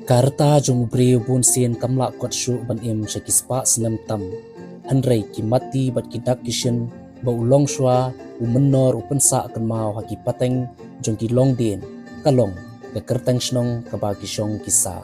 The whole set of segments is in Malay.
Karta jong breu bun sien kamla kot shu ban im shakispa snam tam hanrei ki mati bat ki dak kishin ba ulong shwa u menor u pensa kan mau haki pateng jong ki long din kalong ke kertang shnong ka ba ki shong kisa.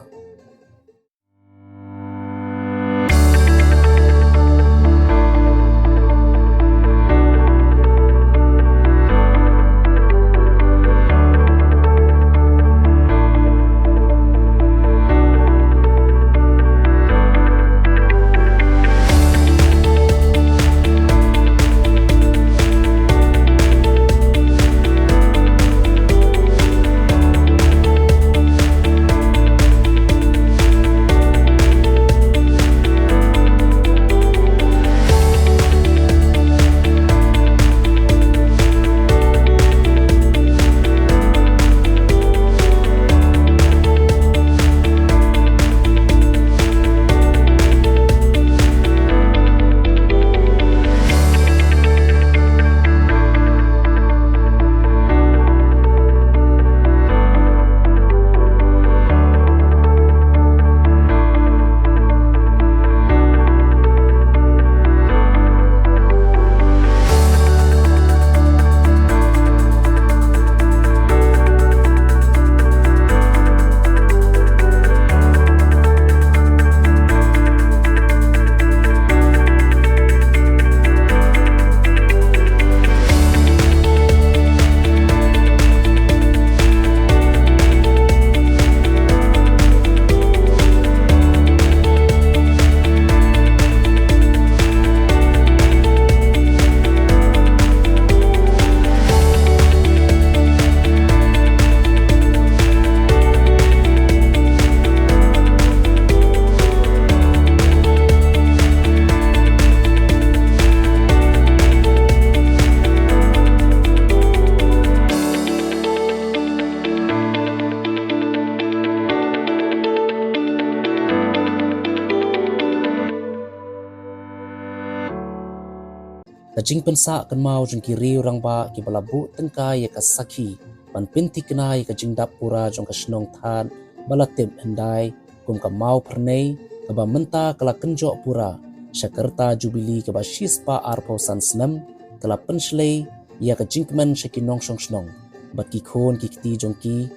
Kajing pensa kan mau jong ki riu rang ba ki balabu tengkai ya kasaki ban pinti kenai kajing dap pura jong ka shnong than balatib hendai kum ka mau pernei ka ba menta kala kenjo pura shakarta jubili ka ba shispa arpo san snam kala penslei ya kajing men shakinong shong shnong bat ki khon ki kti jong ki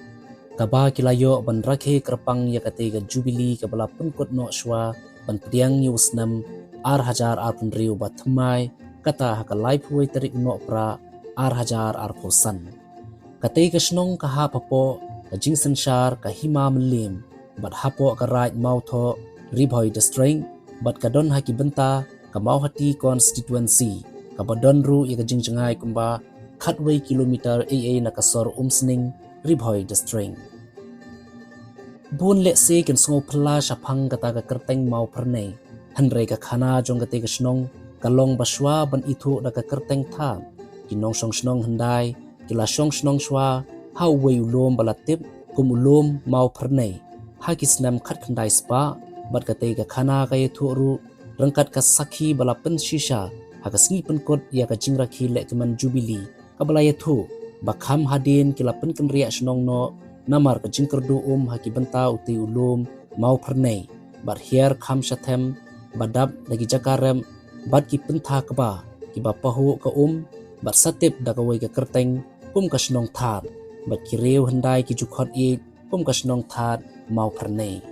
ka ba kilayo ban rakhe krapang ya kate ga jubili ka bala penkot no shwa ban priang yu snam ar hajar ar pun riu ba thmai kata haka life way tarik no pra ar hajar ar posan kate ka shnong ka ha papo ka jing sanshar ka hima mlim bat hapo ka right mau tho ribhoi the string bat ka don haki benta ka mau hati constituency ka badon ru ya ka jing jangai kumba khatway kilometer aa na ka sor umsning ribhoi the string bun le se kan sngo phla shaphang kata ka kerteng mau perne hanre ka khana jong kate ka shnong kalong baswa ban itu da ka kerteng tha kinong song snong handai kila song snong shwa how way ulom balatip kum ulom mau pernei ha kisnam khat khandai spa bat ka te ka khana ka yetu ru rangkat ka sakhi bala pen shisha ha ka sngi pen kot ya ka jingra khi le kaman jubili ka bala yetu bakham hadin kila pen kan ria snong no namar ka jingkerdu ha ki benta uti ulom mau pernei bat hier kham shathem badap lagi jakarem bat ki pentha kaba ki bapahu ka bat satip da ka wei ka kerteng ka snong that bat ki reu handai ki jukhot e ka snong that mau pharne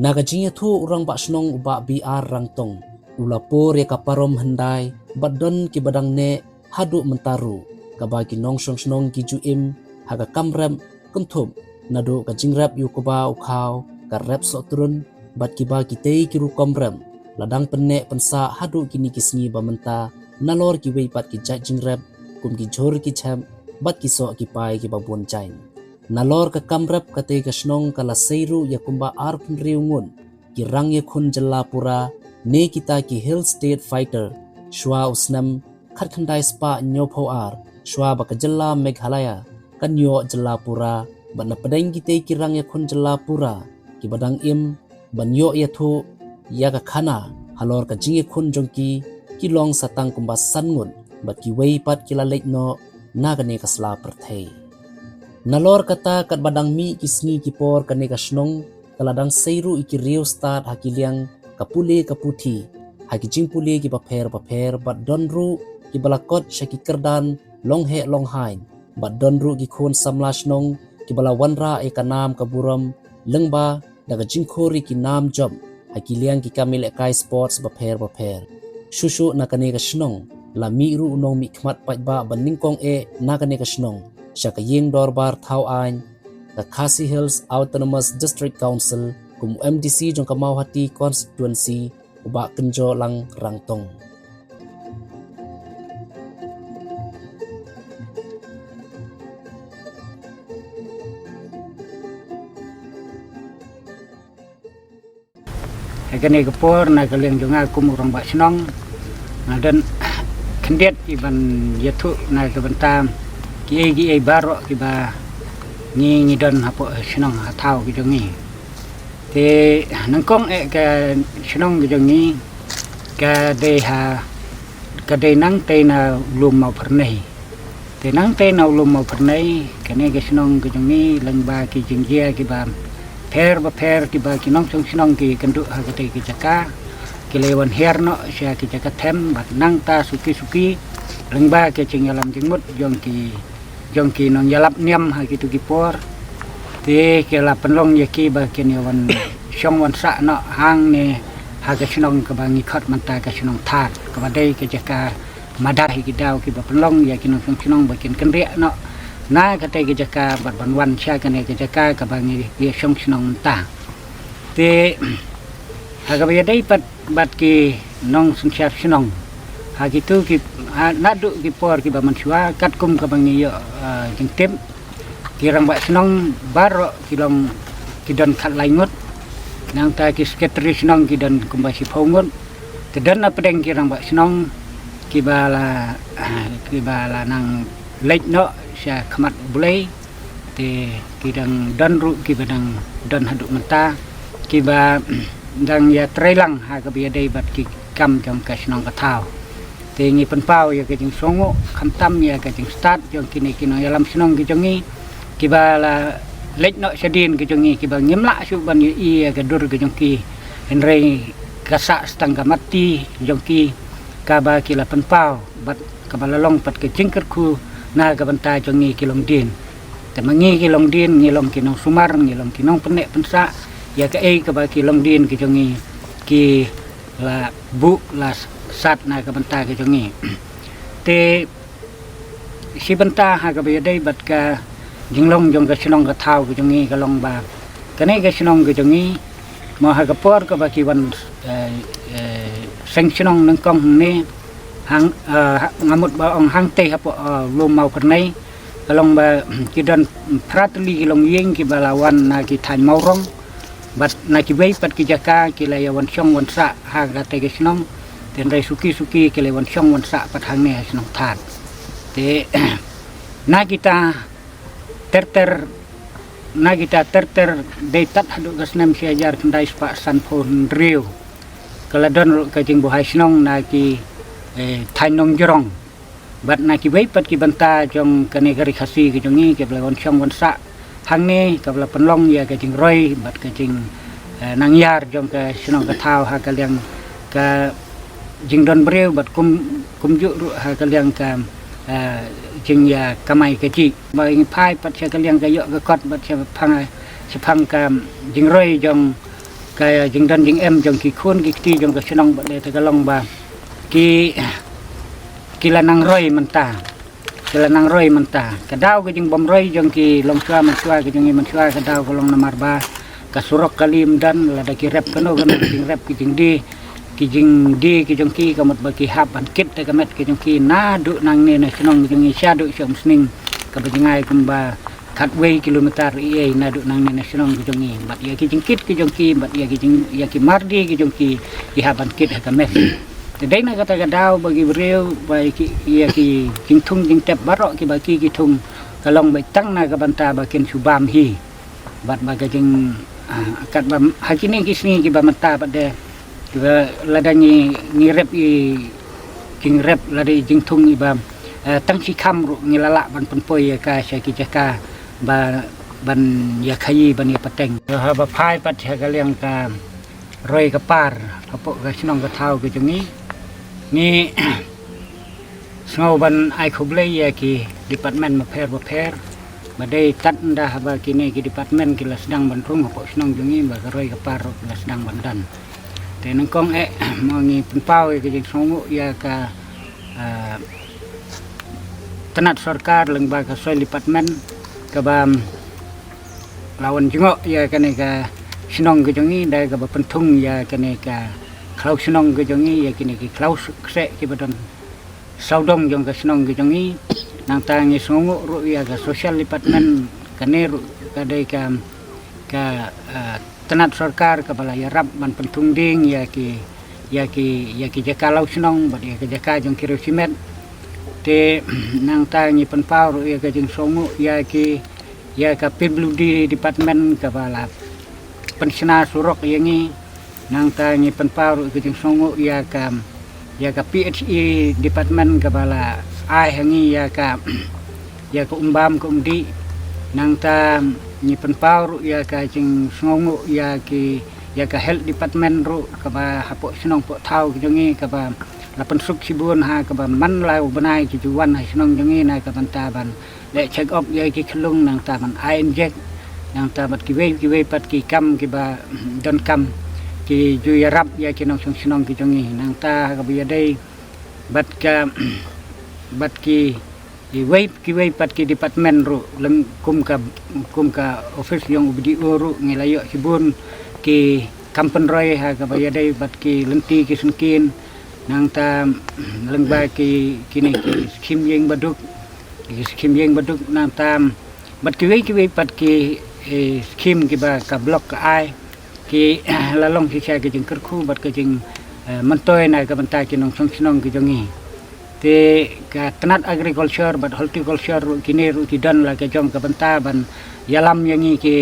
naga jinge thu urang ba snong uba br rang tong ulapor ya ka parom handai bat don ki badang ne hadu mentaru ka ba ki nong song snong ki ju im ha ka kamram kunthum nado ka jingrap yu ko ba u khaw ka rap so turun bat ki ba ki te ki ru komram ladang penne pensa hadu kini kisngi bamenta nalor ki wei pat ki jat jingrap kum ki jhor ki cham bat ki so ki pai ki babun chain nalor ka kamrap ka te ka snong kala seiru ya kumba ar pun riungun ki rang ye khun jalla pura ne kita ki hill state fighter shwa usnam khat khandai spa nyo pho ar shwa ba ka jalla meghalaya kan yo jalla pura ban na padang ki te ki rang ye khun jalla pura ki badang im ban yo ya thu ya ka khana halor ka jinge khun jongki ki long satang kumba sangun bat ki wei pat kila lek no nagane ka sla perthei nalor kata kat badang mi kisngi ki por kane ka snong kaladang seiru iki rio start hakiliang kapule kaputi haki jingpuli ki paper bat donru ki balakot syaki kerdan long hain bat donru ki khon samlash nong ki bala wanra e kanam kaburam lengba daga jingkhori ki nam job hakiliang ki kamil kai sports paper shushu nakane ka shnong la mi ru nong mi khmat pajba baningkong e nakane ka shnong syaka yeng dorbar thau ain the Khasi Hills Autonomous District Council kum MDC jong Kamauhati constituency ubak kenjo lang rangtong. Kani kepor na kaliang jonga kumurang bak senong dan kendiat iban yatu na kebentam ki barok ki ba ngi don hapo senong hatau ki jongi te nangkong ka senong ki jongi ka de nang te na lum mau pernai te nang te na lum mau pernai kani ka senong ki jongi lang ba ki jingjia ki ba per ki ba ki nong chung senong ki kenduk ha ka te ki jaka ki lewan herno sia ki jaka them bat nang ta suki lang ba ki cingyalam jingmut jong ki nong yalap niam ha gitu kipor te ke la penlong ye ki ba ken yawan syong wan sa no hang ne ha ka snong ka bangi khat manta ka snong that ka badai ke jaka madar hi ki daw ki ba penlong ye ki nong snong ba ken kenre no na ka te ke jaka bat ban wan sha ka ne ke jaka ka bangi ye syong snong ta te ha ka ba dai bat ki nong sung sha snong ha gitu ki nadu ki por ki ba mansua kat kum ka bangi yo jengtem kirang ba senong baro kilong kidan khat laingot nang ta ki sekretari senong kidan kumbasi phongot tedan apdeng kirang ba senong ki bala nang lek no sya khmat bulai te kidang dan ru ki badang dan haduk menta ki ba dang ya trailang ha ka bi dai bat ki kam jong ka senong ka thau te ngi penpau ya ke jing songo khantam ya ke jing start jong kini kino yalam senong ki jongi ki bala lek no sedin ki jongi ki ba ngimla su ban i ya ke dur ki jong ki henrei kasa stang ka mati jong ki ka ba ki la penpau bat ka bala long pat ke jingker ku na ka banta jongi ki long din te mangi ki long din ngi long ki nong sumar ngi long ki nong penek pensa ya ke ka ba ki long din ki jongi ki la bu la sat na ka banta ke jongi te si banta ha ka be dai bat ka jinglong jong ka sinong ka thau ke jongi ka long ba kane ka sinong ke jongi mo ha ka por ka ba ki wan seng sinong nang kong ne hang ngamut ba ong hang te ha po lum mau kernai ka long ba ki dan pratli ki long yeng ki balawan na ki than mau rong bat na ki bei pat ki jaka ki layawan syong wan sa ha ka te ke sinong ten rai suki ke lewan syong wan sa pat hang ne hasnong that te na kita terter dei tat hadu gasnem siajar kendai spa san phon riu kaladon ka jing buhai snong na ki thainong jorong bat na ki bei pat ki banta jong kane gari khasi ki jongi ke lewan syong wan sa hang ne ka bla penlong ya ka jing roi bat ka jing nang yar jong ka snong ka thau ha ka liang ka jing don breu bat kum ju ru ha kaliang ka jing ya kamai ka ji ba ing phai pat cha kaliang ka yo ka kot bat cha phang ka jing roi jong ka jing don jing em jong ki khun ki ti jong ka senong bat le ta ka long ba ki lanang roi menta ka daw ka jing bom roi jong ki long swa man swa ka jing man swa ka daw ka long namar ba ka surok kalim dan la da ki rep kano jing rep ki jing di ki jing di ki jong ki kamot ba ki hap an kit ta kamet ki jong ki na du nang ne na senong jong i sha du syom sning ka ba jingai kumba khatway kilometer i na du nang ne na senong ki jong i bat ya ki jing kit ki jong ki bat ya ki jing ya ki mardi ki jong ki hap an kit ha kamet te dai na kata daw bagi breu ba ki ya ki jing thung jing tep baro ki ba ki thung kalong ba tang na ka banta ba ken subam hi bat ba ka jing kat ba hakini ki sni ki ba mata ba de ladangi ngirep i jing rep ladi jing thung i ba tang si kham ru ngilala ban penpoi ka sya ki jaka ba ban ya khayi ban ya pateng ha ba phai pat ha ka leng ka roi ka par apok ka snong ka thau ke jungi ni sngo ban ai khoble ya ki department ma pher ba dei tat nda ba kini ki department ki la sedang ban rung apok snong jungi ba ka roi ka par la sedang ban dan te nang kong mo ngi penpau ke jing sngo ya ka tenat sarkar leng ba ka soi department ka ba lawan jengok ya kene ka sinong ke jongi dai ka pentung ya kene ka klau sinong ke jongi ya kene ki klau se ki badan saudong jong ka sinong ke jongi nang tangi songo ru ya ka social department kane ru ka dai ka tenat sarkar ka bala ya rap ban pentung ding ya ki jaka lau sinong ba ya ka jaka jong kiro simet te nang tangi penpau ru ya ka jing songo ya ka PWD department ka bala pensina surok yangi nang tangi penpau ke jing songo ya ka PHE department ka bala ai hangi ya ka umbam ka umdi nang ta ni penpau ya ka jing songo ya ka health department ru ka ba hapok sinong po thau ke jongi ka ba la pensuk sibun ha ka ba man lau banai ki juan ha sinong jongi na ka banta ban le check up ya ki khlung nang ta man ai inject nang ta bat ki wei pat ki kam ki ba don kam ki ju ya rap ya ki nong sinong ki jongi nang ta ka bi dei bat ki wei pat ki department ru leng kum ka office yang ubdi uru ngelayo sibun ki kampen roi ha ka ba dei bat ki lenti ki sengkin nang ta leng ba ki kini ki skim yeng baduk nang tam bat ki wei pat ki skim ki ba ka blok ka ai ki lalong ki cha ki jing kerku bat ki jing mentoi na ka banta ki nong sonong ki jongi te ka tenat agriculture bat horticulture kini ru ki dan la ka jong ka banta ban yalam yangi ki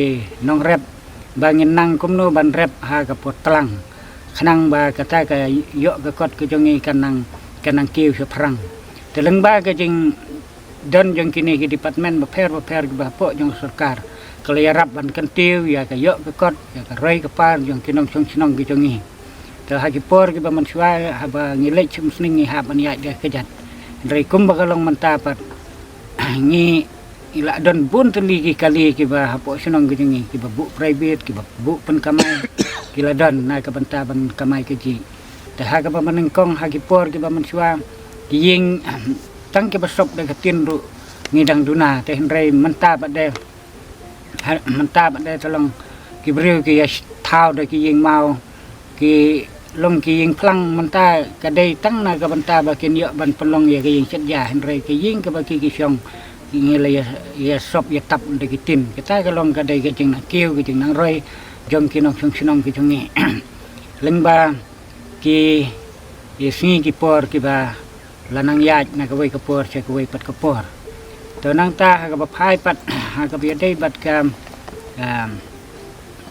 nong rep bangin nang kumno ban rep ha ka potlang khanang ba kata ka yo ka kot ki jongi kanang kiu se prang te leng ba ka jing dan jong kini ki department ba pher ba po jong sarkar kalau ya rap ban kentiu ya ka yo ka kot ya ka roi ka par jong kinong sonong ki jongi te ha ki por ki ba man swa ha ba ngilek chum sning ni ha ban ya de kejat rei kum ba kalong mantapat ngi ila don bun teli ki kali ki ba hapo sinong ki jongi ki ba bu private ki ba bu pen kamai ki la don na ka banta ban kamai ki ji te ha ka ba manengkong ha ki por ki ba man swa ki ying tang ke basop de katin ru ngidang duna te henrei menta ba de tolong ki breu ki thau de ki ying mau ki long ki ying plang menta ka dei tang na ka banta ba kin yo ban pelong ya ki ying chet ya henrei ki ying ka ba ki syong ki ngele ya sop ya tap de ki tin kita ka long ka dei ki jing na kiu ki jing nang roi jong ki nong sinong ki jungi leng ba ki singi ki por ki ba lanang yaj na kawai kapor sa kawai pat kapor to nang ta ka bapai pat ha ka biadai bat ka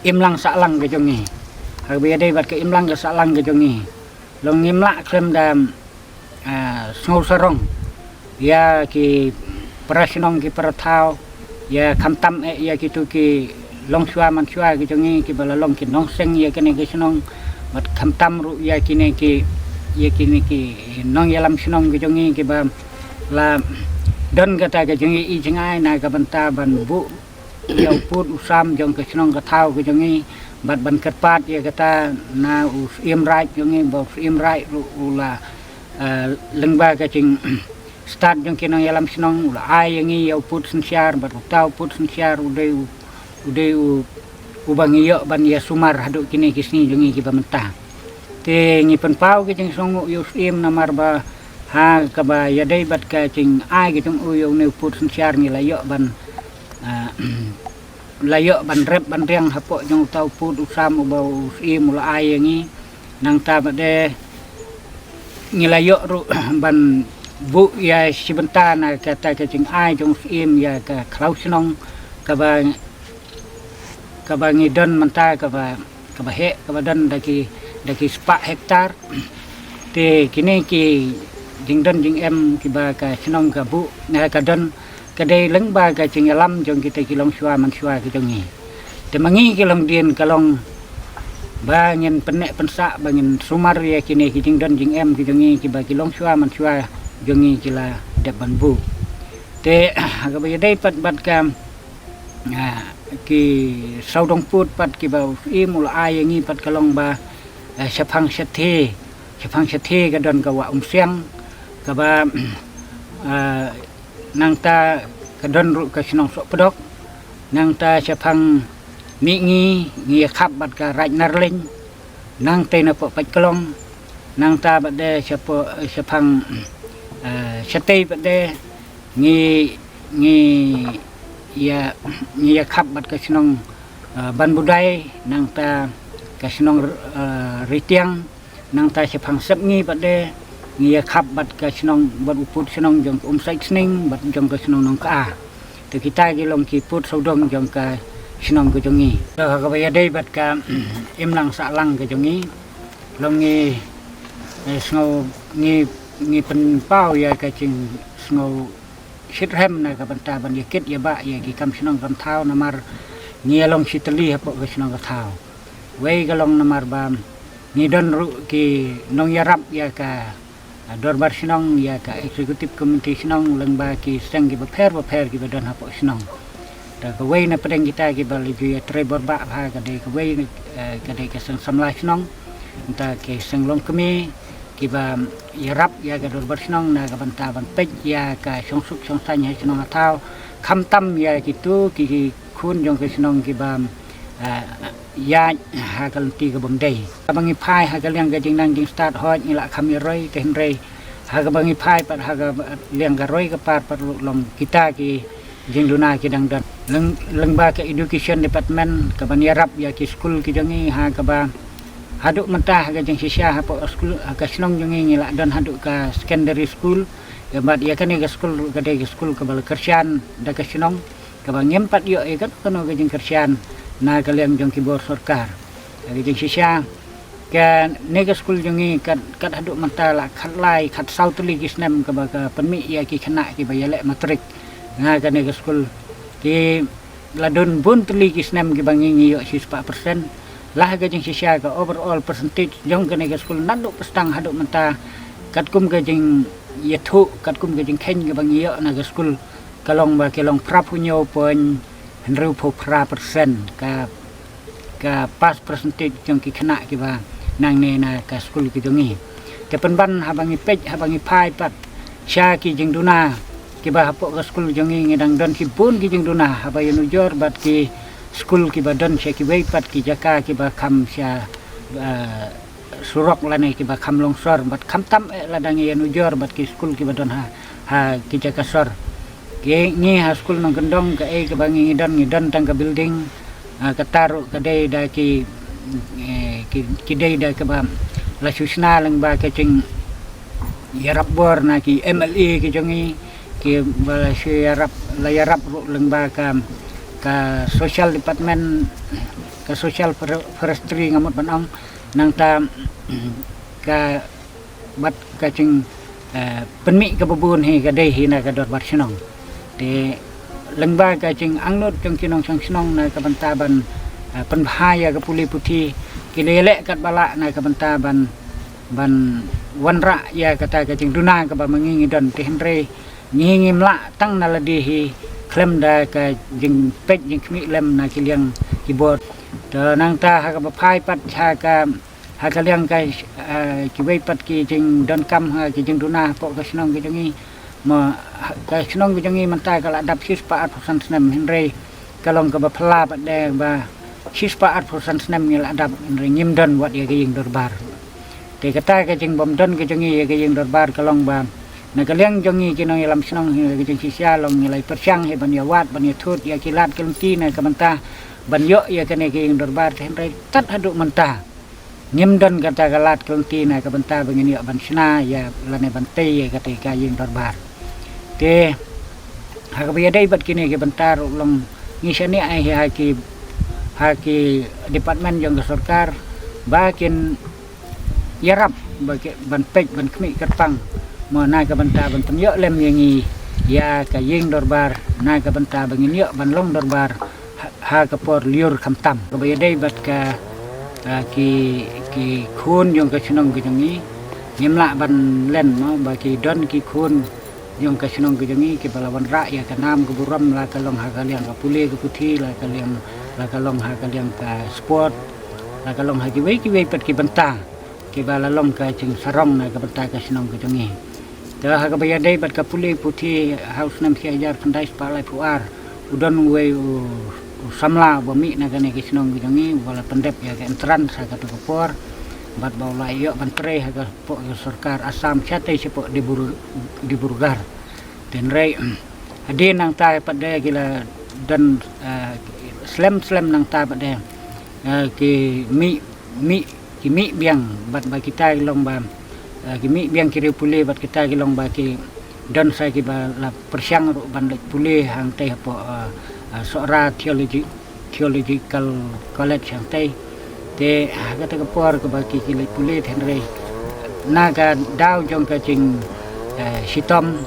imlang salang ke jongi ha biadai bat ka imlang ka salang ke jongi long imla klem dam sngo sarong ya ki prasnong ki prathau ya kamtam ya kitu ki long swa man swa ke jongi ki balalong ki nong seng ya kene ki snong bat kamtam ru ya kine ki nong yalam sinong ki jongi ki ba la don kata ki jongi i jingai na ka banta ban bu ya put usam jong ki sinong ka thau ki jongi bat ban kerpat ya kata na im right jongi ba im right ula lengba ka jing start jong ki nong yalam sinong ula ai yangi ya put sensiar bat tau put sensiar udai ubangi yo ban ya sumar haduk kini kisni jongi ki ba mentah te ngi penpau ki jing songo yo im namar ba ha ka ba ya dei bat ka jing ai ki jong yo ne put sensiar ni la yo ban rep ban riang hapo jong tau put usam ubau im ula ai ngi nang ta ba de ngi la yo ru ban bu ya sebentar na kata ka jing ai jong im ya ka klau sinong ka ba ngi don menta ka ba he ka ba don daki sepak hektar te kini ki jing don jing em ki ba ka sinong ka bu na ka don kadai lengba ka cing alam jong kita kilong syua man syua ki jongi te mangi kilong dien kalong bangin penek pensak bangin sumar ya kini ki jing don jing em ki jongi ki ba kilong syua man syua jongi kila depan bu te ka ba dai pat kam ki saudong put pat ki ba i mul ai ngi pat kalong ba Sepang Sethe ka don ka wa siang ka ba nang ta ka don ru ka sinong sok pedok nang ta Sepang mi ngi khap bat ka raj narling nang te na po pat kalong nang ta bat de Sepang Sethe bat de ngi ya khap bat ka sinong ban budai nang ta kasinong ritiang nang ta Sepang sepngi pada ngia khap bat kasinong bat uput sinong jong sai sning bat jong kasinong nong ka te kita gi long ki put saudong jong ka sinong ko jongi ka ba ya dei bat ka im lang sa lang ka jongi long ngi sngo ngi pen pau ya ka ching sngo sit hem na ka banta ban yakit ya ba ya ki kam sinong kam thau namar ngia long sitali hapo ka sinong ka thau wei galong namar bam ni don ru ki nong yarap ya ka dorbar sinong ya ka executive committee sinong lengba ki seng ki beper ki don hapo sinong ta ka wei na pedeng kita ki bali ya trebor ba ha ka de ka wei ka de ka seng samla sinong ta ki seng long kemi ki ba yarap ya ka dorbar sinong na ka banta ban pej ya ka song suk song san ya sinong atau kham tam ya kitu ki khun jong ka sinong ki ba ya hakal ti ka bomdei abangi phai hakal yang ga jing nang jing start hot ni la kham roi ten rei hakal bangi phai pat hakal liang ga roi ka par long kita ki jing luna ki dang dan leng ba ka education department ka ban yarap ya ki school ki jangi ha ka ba haduk mentah ga jing sisya ha po school ka snong jangi ni la dan haduk ka secondary school ya bat ya kan ga school ka de school ka bal kersian da ka snong ka ba nyempat yo e kan kono ga jing kersian na kalian jong kibor sarkar jadi jing sisya kan nega school jongi kat haduk mata la khat lai khat sau tuli kisnem ka ba ka penmi ya ki khana ki ba yale matrik nga ka nega school ki ladun bun tuli kisnem ki bangi yo 4% lah ga jing sisya ka overall percentage jong ka nega school nanduk pestang haduk mata kat kum ka jing yathu kat kum ka jing khen ka bangi yo na school kalong ba kelong prapunyo pon henru pra persen ka pas percentage jong ki khana ki ba nang ne na ka school ki jongi te penban habangi pej habangi phai pat sha ki jing duna ki ba hapo ka school jongi ngedang don ki pun ki jing duna habayu nujor bat ki school ki ba don sha ki wei pat ki jaka ki ba kham sha surok lane ki ba kham longsor bat kham tam ladang ya nujor bat ki school ki ba don ha ki jaka sor ke ni ha school nang gendong ke ke bangi ngidon tang ke building ka taru ke dai da ki dai da ke ba la susna lang ba ke cing yarap bor na ki MLA ki jongi ki bala si yarap la yarap lang ba ka social department ka social forestry ngamot banang nang ta ka bat ka cing penmi ke bubun hi ka dai hi na ka dor bar sinong te lengba ka jing angnut jong kinong sang sinong na ka bantaban penbahaya ka puli puti kilele kat bala na ka bantaban ban wanra ya kata ka jing duna ka ba mangingi don te henre ngingi mla tang na ladihi klem da ka jing pej jing kmi lem na kiliang keyboard to nang ta ha ka ba phai pat ha ka liang ka ki wei pat ki jing don kam ha ki jing duna po ka sinong ki jongi ma ka snong bi jangi manta kala dap 4% snem henre kalong ka ba phla ba de ba 4% snem ngil adap henre ngimdon wat ya ging dorbar te kata ka jing bomdon ka jangi ya ging dorbar kalong ba na kaliang jangi kinong ilam snong ka jing sisya long ngilai persyang he ban ya wat ban ya thut ya kilat kelungti na ka manta ban yo ya ka ne ging dorbar henre tat haduk manta ngimdon kata kalat kelungti na ka manta bangin ya ban sna ya lane bante ya kata ka ging dorbar te hakabaya dai bat kini ke bentar long ngisani ai haki department jong sarkar bakin yarap bagi ban pej ban kmi kerpang mo na ka bentar ban penyo lem yangi ya ka yeng dorbar na ka banta bangin yo ban long dorbar ha ka por liur kamtam ka bayadai bat ka ki khun yong ka chinong ki jangi nyemla ban len no ba ki don ki khun yong ka chinong ki jangi ki balawan ra ya ka nam ka buram la ka long ha ka liang ka pule ka puthi la ka liang la ka long ha ka liang ka sport la ka long ha ki wei pat ki banta ki bala long ka ching sarong na ka banta ka chinong ki jangi dah ha ka bayadai bat ka pule puthi haus nam ki ajar pandai spalai puar udon wei samla bami na gane ki sinong gidangi wala pendep ya ke entran sa ka tukupor bat baula yo bantre ha ka po sarkar asam chate sipo di burgar den rei ade nang ta pada gila dan slam nang ta pada ki mi biang bat ba kita long ba ki mi biang kiri pule bat kita long ba ki dan saya ki ba la persiang ru ban pule hang teh po Sora theological college yang te kata kepor ke bagi kilit pulit Henry naga dau jong ke jing sitom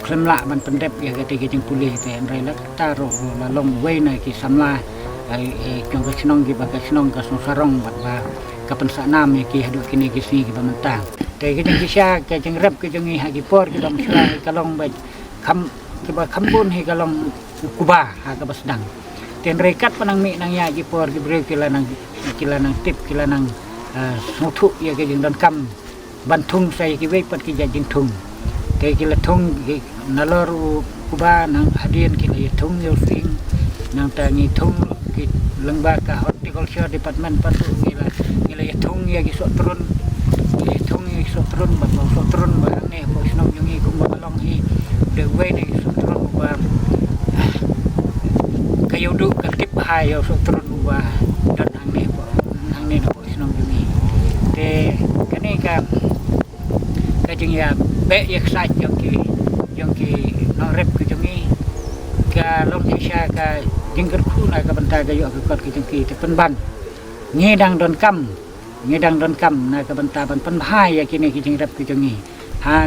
klemla ban pendep ya kata jing pulit te Henry la taruh lalong wei na ki samla jong ke senong ki baga senong ke sarong bat ba kapan sanam ya ki hadu kini ki sini ki mentang te ki jing kisah ke jing rep ke jing ha ki por ki dom sila kalong ba kam ki ba kambun hi kalong kubah ha ka basdang ten rekat panang mi nang ya ki por ki bre kila nang tip kila nang suthu ya ke jing don kam bantung sai ki wei pat ki ja jing thung te kila thung ki nalor kubah nang adien kila ya thung yo sing nang ta ngi thung ki lengba ka horticulture department patu kila ya thung ya ki so turun ki thung ya so turun ba so turun ba ne po snong yungi kum ba long hi de wei ne so turun ba kayu du ketip hai yo so turun ubah dan ang ne na po sinong jumi te kani ka jing ya be yak sa jong ki no rep ki jumi ka long isha ka jingker khu na ka banta ga yo ka kot ki jong ki te penban ngedang don kam na ka banta ban pen hai ya kini ki jing rep ki jumi ha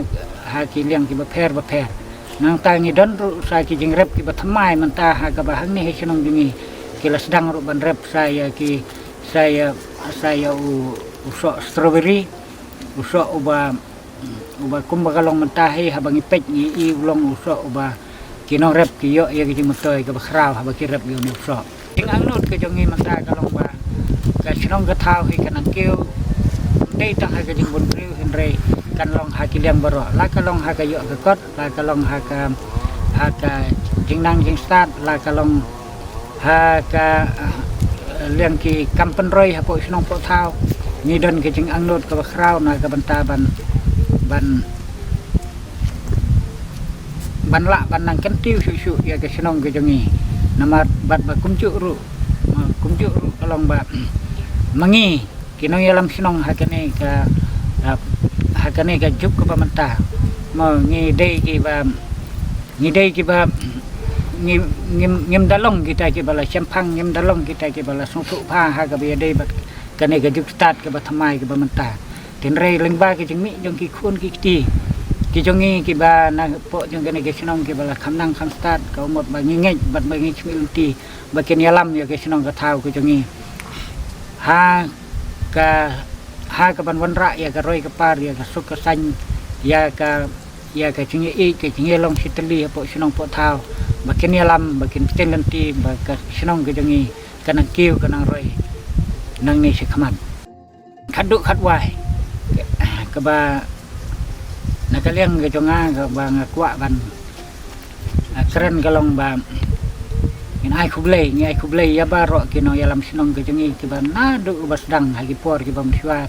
ki liang ki ba pher nang tangi don ru sa ki jing rep ki bathamai manta ha ka bahang ni hinong dingi kila sedang ru ban rep saya usok strawberry usok uba kumbagalong mentahi habang ipet ni i ulong usok uba kinong rep ki yo ya ki jing matoy ka bakraw ha ba ki rep yo ni usok ting angnut ke jongi manta kalong ba ka sinong ka thau hi kanang keu dei tang ha ka jing bon priu henry kan long ha ki liang baro la ka long ha ka yo ka kot la ka long ha ka jing nang jing start la ka long ha ka liang ki kampen roi ha po sinong po thau ni don ke jing angnut ka bakraw na ka banta ban la ban nang kentiu su ya ke sinong ke jongi nama bat ba kumcu ru ka long ba mangi kinong yalam sinong ha kene ka hakane ka juk ka pamanta mo ngi dei ki ba ngim dalong kita ki bala champang ngim dalong kita ki bala sungsu pha ha ka be dei bat kane ka juk start ka bathamai ka pamanta tin rei lengba ki jing mi jong ki khun ki ti ki jongi ki ba na po jong kane ki sinong ki bala khamnang kham start ka umot ba ngi bat ba ngi chmil ti ba ken yalam ya ki sinong ka thau ki jongi ha ka ban wan ra ya ka roi ka par ya ka suk ka san ya ka chingi i ka chingi long sitli po sinong po thau bakin yalam bakin tenanti ba ka sinong ka jangi kanang kiu kanang roi nang ni si khaman khadu khatwai ka ba nakaliang ka jonga ka ba ngakwa ban keren kalong ba ai kublai ya baro kino yalam sinong ka jangi ki ba nadu basdang hagi por ki ba mswa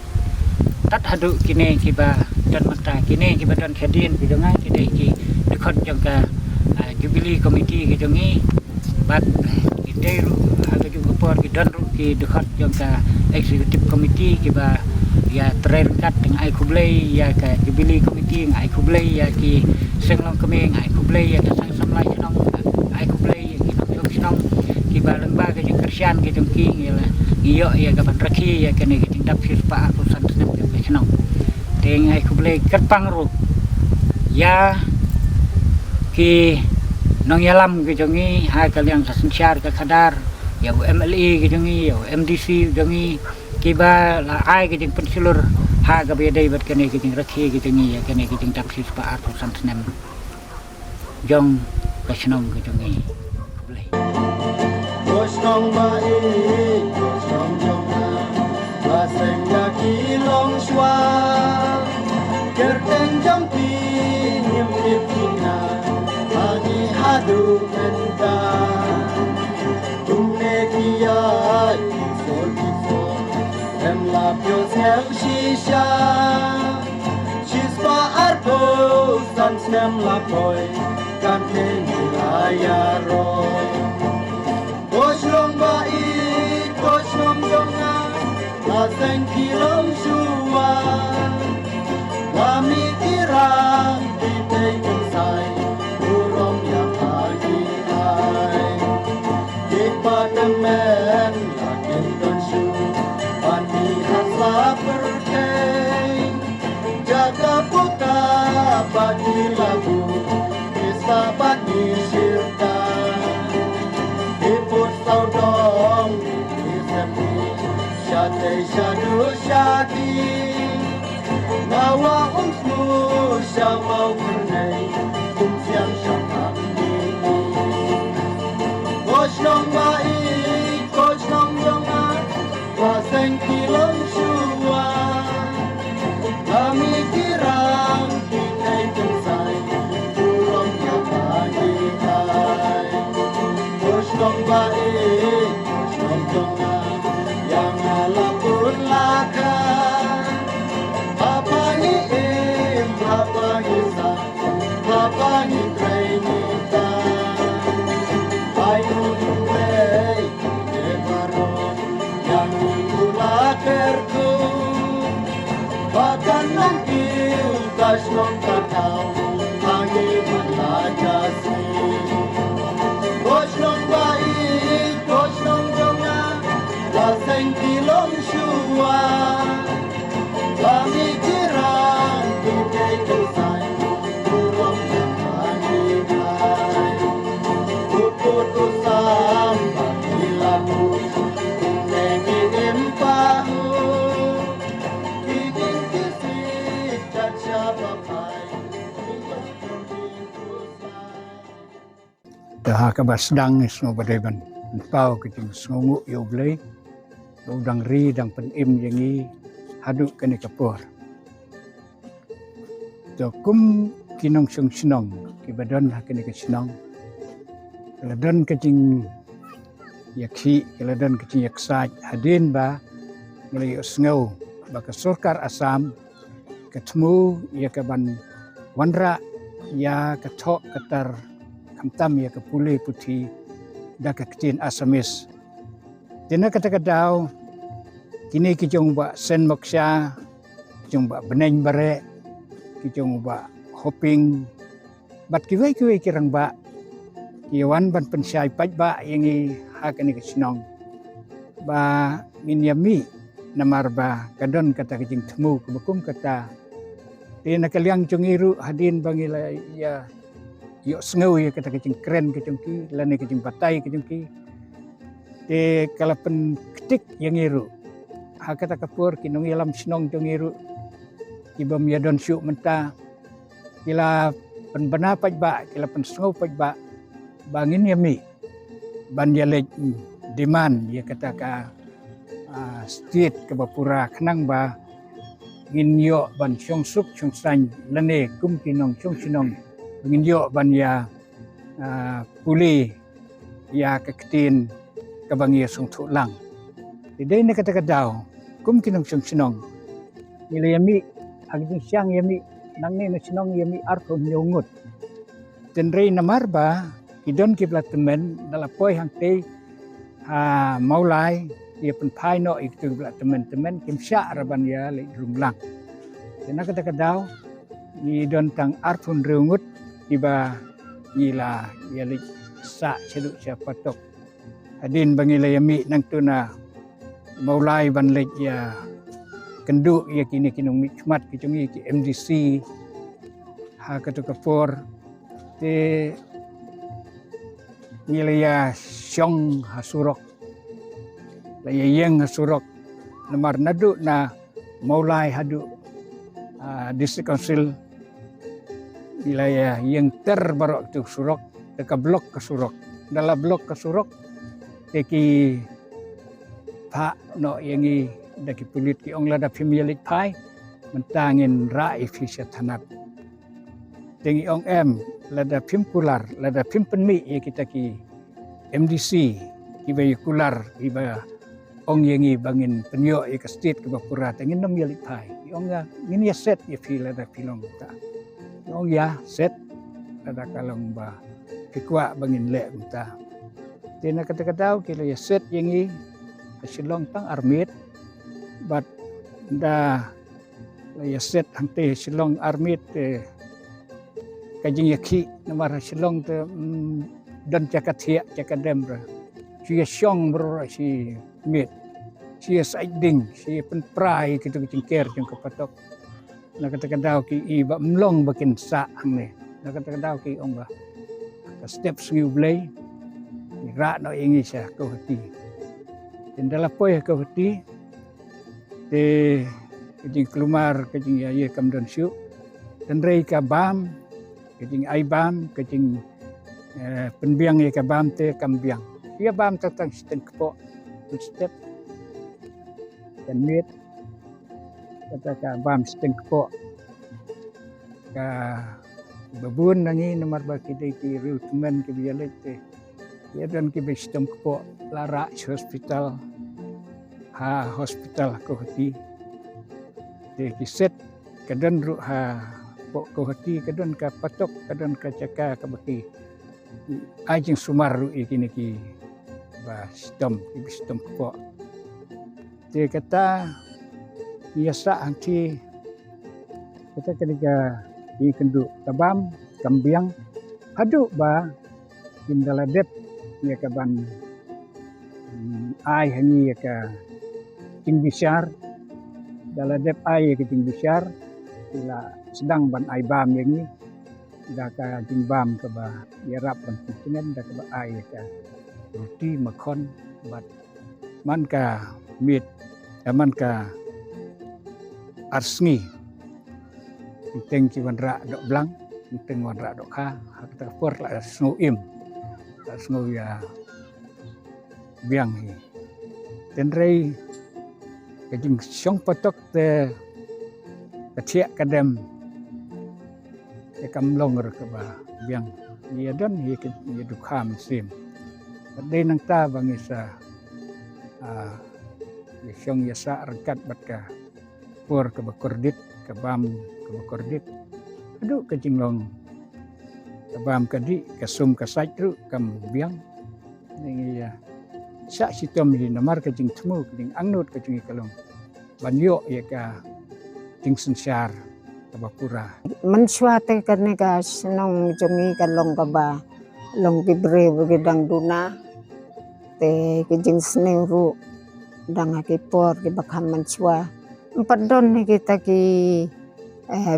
tat hadu kini kiba dan mata kini kiba dan khadin bidonga kidai ki dekhot jong ka jubilee committee ki jongi bat kidai ru haga ju por ki dan ru ki dekhot jong ka executive committee kiba ya terangkat dengan ai kublai ya ka jubilee committee ai kublai ya ki senglong kemeng ai kublai ya sang samlai sinong ai kublai ya ki jong sinong kiba lengba ka jong kersian ki jong ki ngila iyo ya ka ban rakhi ya kene ki dap sir pa aku san snap senong teng ai kublai kerpang ru ya ki nong yalam ki jongi ha kaliang sasensyar ka kadar ya MLE ki jongi ya MDC jongi kiba la ai ki jing pensilur ha ka be dai bat kene ki jing rakhi ki jongi ya kene ki jing taksi spa atu santsnem jong kasnong ki jongi Kosnong bai kosnong jonga laseng daki long shwa kerteng jampi nyem nyepina ani hadu menda tumne kiya sol kisol em la pyo sel shisha chispa arpo san snem la poi kan te nilaya ro Kosnong bai kosnong jonga laseng kilong shua Kami kirang di tengah sai urong yang pagi ai Ipa temen yakin don shu Pani hasla perteng Jaga buka bagi labu Bisa bagi syirka Iput saudong Isepi Syate syadu syati Nawa umsmu syamau kernai Kumsiang syamang ini Kosnong bai, kosnong jonga Laseng kilong syua Kami kirang Kitai pensai Turong yang pagi hai Kosnong bai, kosnong jonga Yang alapun lakan Papani im, papani sa, papani trainita. Ayu play, devaro, yang mula kerku. Bahkan nanti utas non katau, hangi melajasi. Kosnong baik, kosnong jonga, laseng kilong shua. Kami kirang kita kesai Turong yang pagi hai Puput usam bagi labu Nengi empahu Kiging kisi caca pakai Kiging kusai dah ka basdang isno badeban pau ki jing sngungu yo blei udang ri dang pen im yangi hadu kene kapur to kum kinong sung snong ki badon ha kene ke snong ladon ke jing yakhi ladon ke jing yaksaj hadin ba ngali sngo ba ka surkar asam ketemu ya ke ban wanra ya ke thok katar kamtam ya ke pule puthi da ke ktin asamis dina kata kadau kini kijong ba sen moksha kijong ba beneng bare kijong ba hoping bat kiwai kirang ba kiwan ban pensai paj ba yangi hakani kesinong ba minyami namar ba kadon kata kijing temu kebukum kata dina kaliang jungiru hadin bangila ya yo sngau ya kata kijing keren kijong ki lane kijing batai kijong ki de kalapen ketik yang iru hakata kapur kinong yalam sinong jongiru ibam yadon syuk menta kila penbena pajba kila pensengau pajba bangin yami ban yalej diman ya kata ka state ke bapura kenang ba ngin yo ban syong suk syong san lane kum kinong syong sinong ngin yo ban ya puli ya keketin kabangi sung thu lang didai na kata kadau kum kinong sung sinong nila yami aging siyang yami nangni na sinong yami arko nyungut tenrei namar ba kidon kiblatemen dalapoy hangte maulai ia penpai no itu teman-teman kimsya raban ya le rumlang dina kata kadau ni don tang arfun reungut iba ila ya le sa celuk siapa tok hadin bangila yami nang tuna maulai ban lej ya kendu ya kini kinong mikmat kicungi ki MDC ha katu kapor te ngilaya syong hasurok laya yeng hasurok lemar nadu na maulai hadu district council wilayah yang terbarok tu surok dekat blok ke surok dalam blok ke surok teki pak no yangi daki pulit ki ong lada pemilik pai mentangin rai fisya tanat tengi ong lada pimpular lada pimpenmi ya kita ki MDC ki bayi kular ki ba ong yangi bangin penyo ya ke state ke bapura tengin nom milik pai ong ya ngin ya set ya fi lada pilong ta ong ya set lada kalong ba pikwa bangin le ta tina kata-kata kilo ya set yangi kasilong tang armit but da ya set hante silong armit kajing yaki namar silong te dan cakatia cakadem ra si syong bro si mit si saiding si penprai kitu kicingker jeng kepatok na kata-kata ki iba mlong bakin sa hangne na kata-kata ki ong ba step sngiu blay ra no ingi sa ko hati indala poy ko hati te kajing kelumar kajing ya kamdan syuk dan rei ka bam kajing ai bam kajing penbiang ya ka bam te kambiang ia bam tatang siten kepo step dan mit kata ka bam siten kepo ka babun nangi nomor ba kidai ki rutmen ki bialet te ya dan ki bestem kepo lara hospital hospital ko hati te kiset kadan ru ko hati kadan ka patok kadan ka caka ka baki ajing sumar ru ikini ki ba sistem ko te kata biasa anti kita ketika di kendu kabam kambiang hadu ba indala dep ya kaban ai hani ya ka ting bisyar dalam dep ai ke ting bisyar ila sedang ban ai bam yang ni da ka ting bam ke ba yarap ban kitinen da ka ba ai ka roti makon bat man ka mit man ka arsngi teng ki wan ra dok blang teng wan ra dok kha hak ta por la snow im snow ya biang hi tenrei kajing syong patok te katiak kadem ekam longer ke ba biang ia don ia dukham sim de nang ta bangisa syong yasa rengkat bat ka por ke bakordit ke bam ke bakordit aduh kajing long ke bam kadi kasum kasai ru kam biang ni ya sa sitom di namar kajing temu kajing angnut kajing kalong banyo ya ka ting sensyar tabapura mensuate karne ka senong jongi kalong ka ba long bibre begedang duna te kajing sneru dang akipor ki bakam mensua empat don kita ki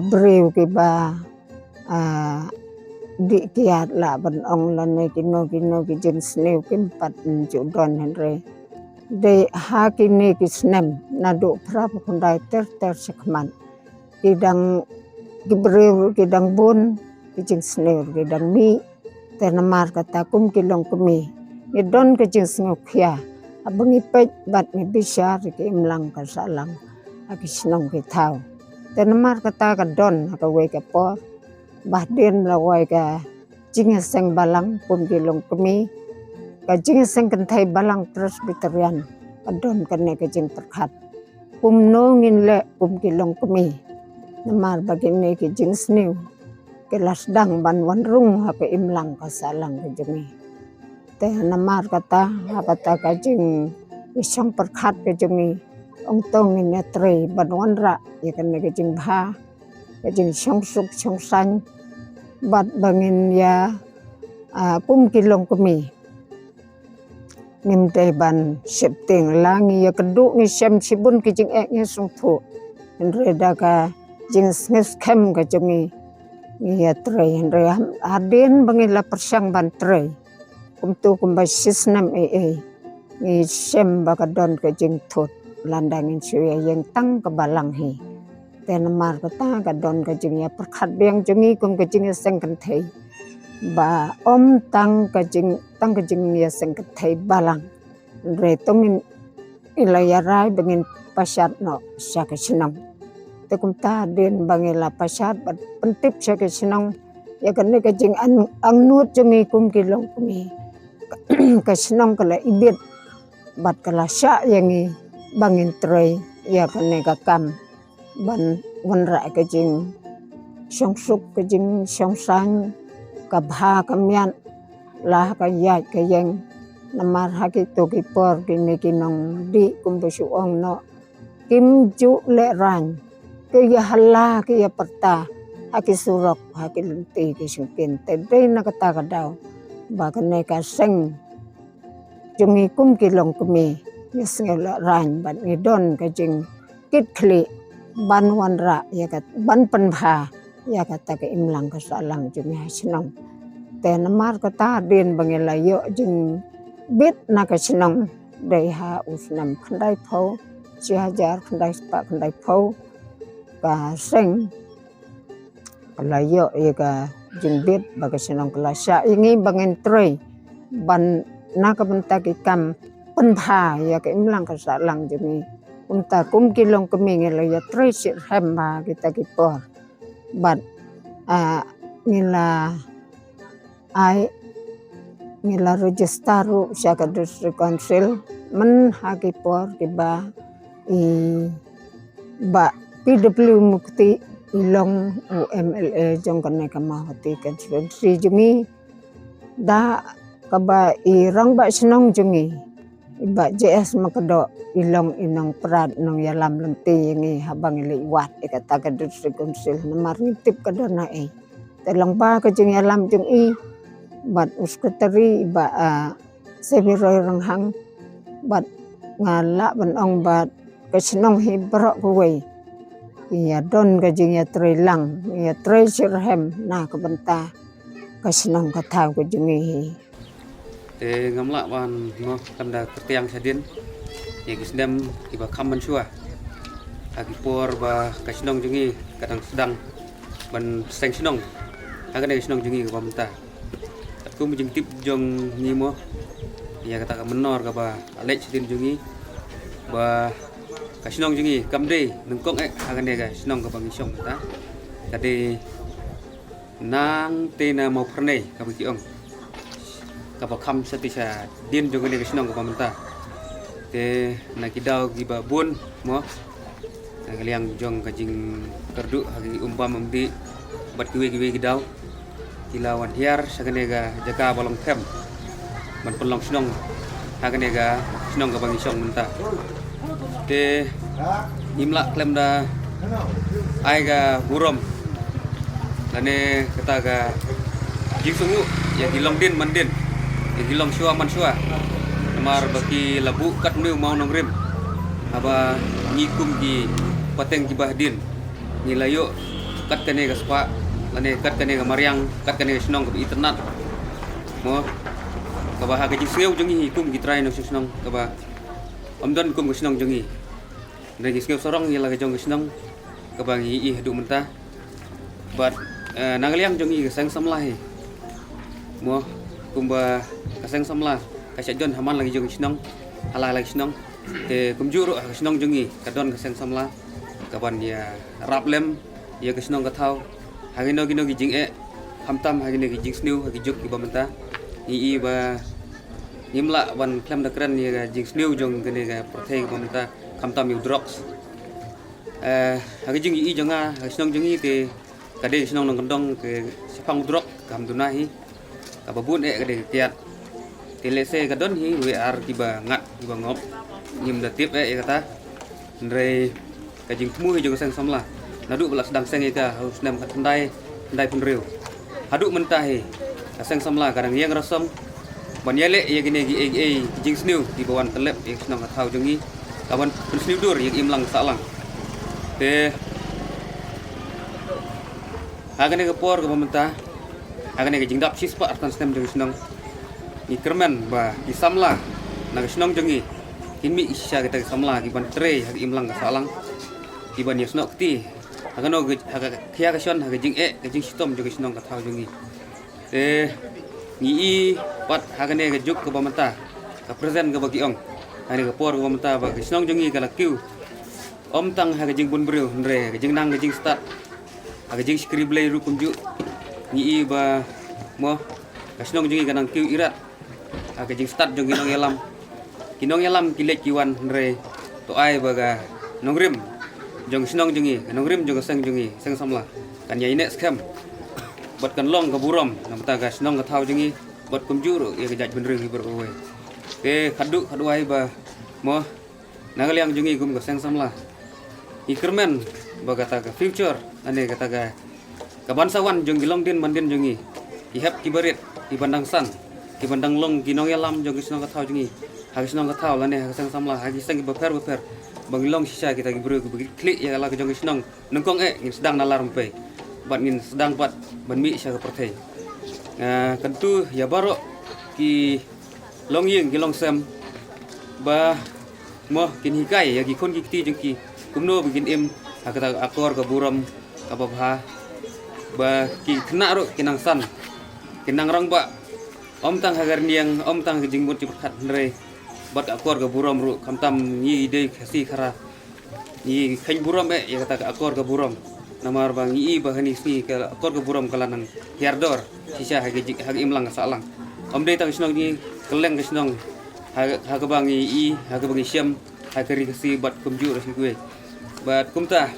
breu ki ba di kiat la ban ong la ne kino ki jin sneu ki pat ju don henre de ha ki ne ki snem na do prap kundai ter sekman kidang ki breu kidang bun ki jin sneu kidang mi ter namar kata kum ki long kumi ni don ki jin sneu khia abangi pet bat ni bisyar ki imlang ka salang aki senong ki tau ter namar kata ka don ka we ka por bahden lawai ka jingeseng balang pun kilong kemi ka jingeseng kentai balang terus biterian kadon kene ka jing terkhat pum nongin le pum kilong kemi namar bagine ki jing sniu kelas dang ban wanrung ha ka imlang ka salang ka jemi te namar kata ka jing isong perkhat ka jemi ong tong in tre ban wanra ya kene ka jing bha kajing syong suk syong san bat bangin ya pum kilong kemi nim te ban septing langi ya kedu ngi syam sibun kajing ek nya sung thu enreda ka jing snes kem ka jongi Iya trei Henry hadin bangila persang ban trei. Kumtu kumbai sisnam Ngi sem bakadon ke jing thut landangin suya yang tang ke balang hi. Tenamar kata kadon ke jing ya perkhat biang jungi kum ke jing seng kan thei. Ba om tang ke jing ya seng kan thei balang. Re tongin ilaya rai bangin pasat no sya ke senang. Tekum ta den bangila pasat bat pentip sya ke senang. Ya kan ke jing ang nut jungi kum kilong kumi. Ke senang kala ibit bat kala sya yangi bangin trei ya kan ka kam ban wanra ke jing song suk ke jing song sang ka bha kamyan lah ka ya ke yang namar haki to ki por ki ne ki nong di kum besu ong no kim ju le ran ke ya hala ke ya perta haki surok haki lenti ki sungkin te de na kata ka daw ba ka ne ka seng jungi kum ki long kumi yes ngela ran ban ngidon ka jing kit kli ban wanra ya kat ban penbha ya kata ke imlang ka salang jungi senong te namar kata den bangela yo jing bit na ka senong dai ha usnam khandai phau chi hajar khandai pa khandai phau ka seng kala yo ya ka jing bit ba ka senong kala sya ingi bangin trei ban na ka benta ki kam penbha ya ke imlang ka salang jungi unta kum kilong kemi ngela ya tracit hamba kita kipor but ngila registaru syaka district council men hakipor kiba ba PW mukti ilong UMLA jong kane kamahoti constituency jungi da kaba irang ba senong jungi iba JS makado ilong inong prat nong yalam lenti ngi habang liwat ikata ka district council namar ngitip kada na telang ba ka jing yalam jung bat uskuteri iba sebiroy ranghang bat ngala banong bat kasenong hibrok kuwe iya don ka jing ya trelang ya tre sirhem na kabenta kasenong kataw ka jungi te ngamla wan no kanda kertiang sadin ya gisdam iba kaman shua agi por ba kasinong jungi kadang sedang ban seng sinong agane sinong jungi ka pamta aku mujing tip jong ngimo ya kata ka menor ka ba alek sadin jungi ba kasinong jungi kamde nungkong agane ka sinong ka bangisong ta kade nang tena mau pernah ka bikiong kapa kam satisha din jong ni kasinong ka pamta te nakidau giba bun mo ngaliang jong kajing kerdu hagi umpam amdi bat kiwe gidau kilawan hiar saganega jaka balong tem man pelong sinong haganega sinong ka bangisong menta te imla klem da aiga burom lane kata ga jingsungu ya gilong din mandin ya gilong syua man syua namar bagi labu kat nu mau nongrim aba ngikum gi pateng gi bahdin nilayo kat kane ga spa lane kat kane ga mariang kat kane ga sinong ga internet mo ka ba ga jiseu jongi kum gi try no sinong ka ba omdon kum ga sinong jongi ne gi skeu sorong yela ga jong ga sinong ka ba gi hadu menta bat nangaliang jongi ga sang samlahi mo kumba kasang samlah kasya jon haman lagi jong sinong ala lagi sinong te kumjuru sinong jongi kadon kasang samla kaban ya raplem ya kesinong katau hagino gino gijing hamtam hagino gijing sniu hagi juk iba menta i ba nimla ban klem da kren ya jing sniu jong gene ga protei iba menta hamtam yu drops hagi jing i jonga sinong jongi te kade sinong nong kendong ke sipang drop kam dunahi kababun kade tiat telese kadon hi WR kiba ngat kiba ngop nyim da tip kata ndre kajing temu jong sang samla nadu belas sedang seng ika harus nem kendai pun riu hadu mentahi kaseng samla kadang yang rasom ban yele ya gini gi jing sniu di bawan telep ya senang tahu jongi kawan sniu dur yang imlang salang te Hagane ke por ke pemerintah, hagane ke jingdap sispa artan stem jeung senong. Ni kermen ba di samla na senong jengi. Kimi isya kita samla ki ban tre hag imlang ka salang. Ki ban yesno kti. Hagano haga khia ka shon haga jing ke jing sitom jeung senong ka thau jengi. Ni pat hagane ke juk ke pemerintah. Ka present ke bagi ong. Hagane ke por ke pemerintah ba senong jengi ka lakiu. Om tang haga jing bun breu ndre jing nang jing start haga jing skrible ru kumju ni ba mo kasnong jing kanang kiu irat haga jing start jing kinong yalam kilek kiwan ndre to ai baga nongrim jong snong jing nongrim jong sang jing sang samla kan yai nek skam bat kan long ka burom nam ta ga snong ka thau jing bat kumju ru ye ga jaj bun reu ber owe ke khadu ai ba mo nagaliang jing gum ka sang samla Ikermen bagata ka future ane kata ga kabansawan jong gilong din mandin jongi ihap kibarit ibandang san ibandang long ginong yalam jong gisnong kathau jongi hagis nong kathau lane hagisang samla hagisang beper bangilong sisa kita gibru bagi klik ya la jong gisnong nengkong ngin sedang nalar mpe bat ngin sedang bat banmi sya ka perthai tentu ya baro ki long ying gilong sem ba mo kin hikai ya gi kon gi ti jengki kumno bikin akata akor ke buram apa bah ba ki kena ro kinang san kinang rang ba om tang hagar niang om tang jingbut cipat ndre bat akor ke buram ro kamtam ni ide kasi khara ni khain buram ya kata akor ke buram namar bang i bahani si ke akor ke buram kalanang hiardor sisa hagi imlang salang om de tang snong ni keleng ke snong haga bang i haga bang siam hagari kasi bat kumju ras gue bat kumta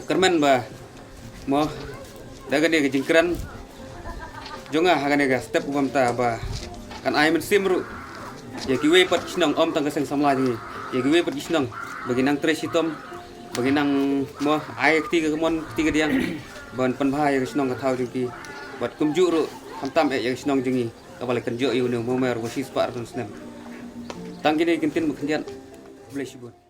kermen ba mo daga de jingkran jonga hagane ga step kumta ba kan ai men simru ya kiwe pat snong om tang kaseng samla ni ya kiwe pat snong bagi nang tresitom bagi nang mo ai tiga kemon tiga diang ban panbha ya snong ka thau jingki bat kumju ru kamtam ya snong jingi kabale kan jo yu ne mo mer wasis par ton snem tangkini kintin mukhndian bless you.